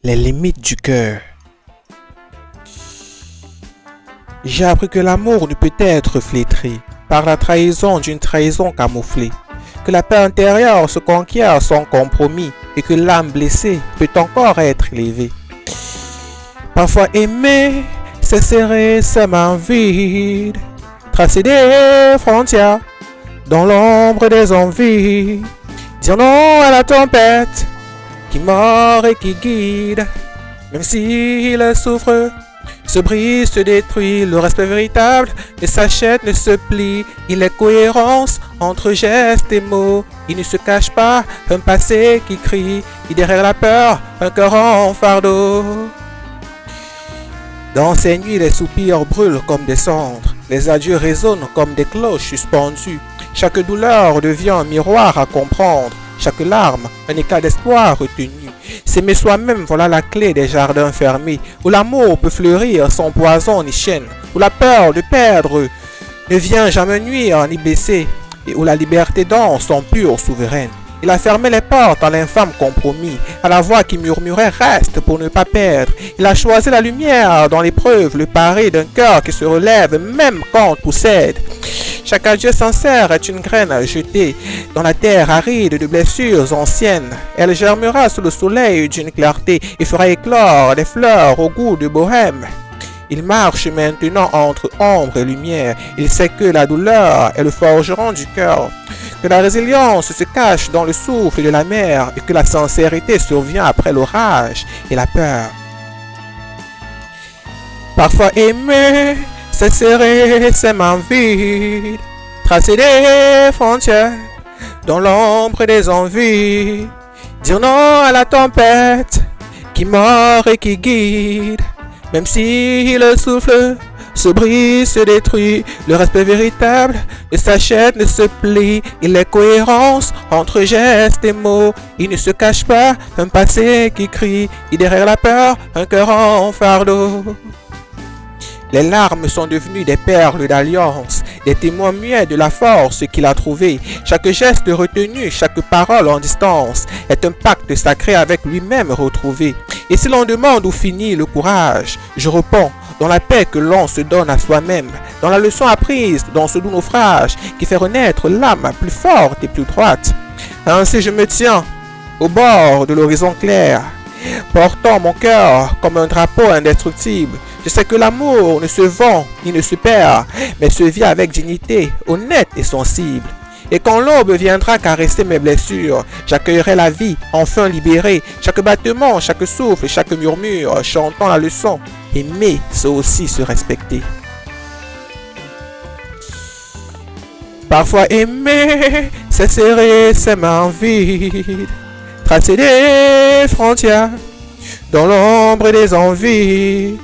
Les limites du cœur. J'ai appris que l'amour ne peut être flétri par la trahison d'une trahison camouflée, que la paix intérieure se conquiert sans compromis et que l'âme blessée peut encore être élevée. Parfois aimer, c'est serrer ses mains vides, tracer des frontières dans l'ombre des envies, dire non à la tempête qui mord et qui guide, même s'il souffre, se brise, se détruit, le respect véritable ne s'achète, ne se plie, il est cohérence entre gestes et mots, il ne se cache pas, un passé qui crie, et derrière la peur, un cœur en fardeau. Dans ces nuits, les soupirs brûlent comme des cendres, les adieux résonnent comme des cloches suspendues, chaque douleur devient un miroir à comprendre, chaque larme, un éclat d'espoir retenu. S'aimer soi-même, voilà la clé des jardins fermés, où l'amour peut fleurir sans poison ni chaîne, où la peur de perdre ne vient jamais nuire ni blesser, et où la liberté danse en pure souveraine. Il a fermé les portes à l'infâme compromis, à la voix qui murmurait « reste pour ne pas perdre ». Il a choisi la lumière dans l'épreuve, le pari d'un cœur qui se relève même quand tout cède. Chaque adieu sincère est une graine à jeter dans la terre aride de blessures anciennes. Elle germera sous le soleil d'une clarté et fera éclore des fleurs au goût de bohème. Il marche maintenant entre ombre et lumière. Il sait que la douleur est le forgeron du cœur, que la résilience se cache dans le souffle de la mer et que la sincérité survient après l'orage et la peur. Parfois aimer, c'est serrer ses mains vides, tracer des frontières dans l'ombre des envies, dire non à la tempête qui mord et qui guide, même si le souffle se brise, se détruit, le respect véritable ne s'achète, ne se plie, il est cohérence entre gestes et mots, il ne se cache pas, un passé qui crie, et derrière la peur, un cœur en fardeau. Les larmes sont devenues des perles d'alliance, des témoins muets de la force qu'il a trouvée. Chaque geste retenu, chaque parole en distance est un pacte sacré avec lui-même retrouvé. Et si l'on demande où finit le courage, je réponds, dans la paix que l'on se donne à soi-même, dans la leçon apprise dans ce doux naufrage qui fait renaître l'âme plus forte et plus droite. Ainsi je me tiens au bord de l'horizon clair, portant mon cœur comme un drapeau indestructible. Je sais que l'amour ne se vend ni ne se perd, mais se vit avec dignité, honnête et sensible. Et quand l'aube viendra caresser mes blessures, j'accueillerai la vie, enfin libérée. Chaque battement, chaque souffle, chaque murmure, chantant la leçon. Aimer, c'est aussi se respecter. Parfois aimer, c'est serrer ses mains vides, tracer des frontières dans l'ombre des envies,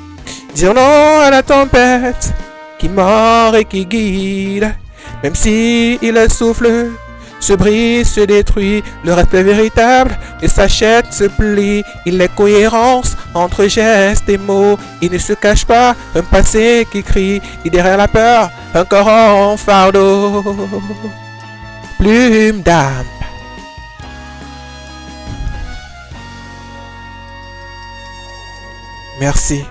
dire non à la tempête qui mord et qui guide, même si il souffle, se brise, se détruit, le respect véritable ne s'achète, se plie, il est cohérence entre gestes et mots, il ne se cache pas, un passé qui crie, et derrière la peur, un corps en fardeau. Plume d'âme. Merci.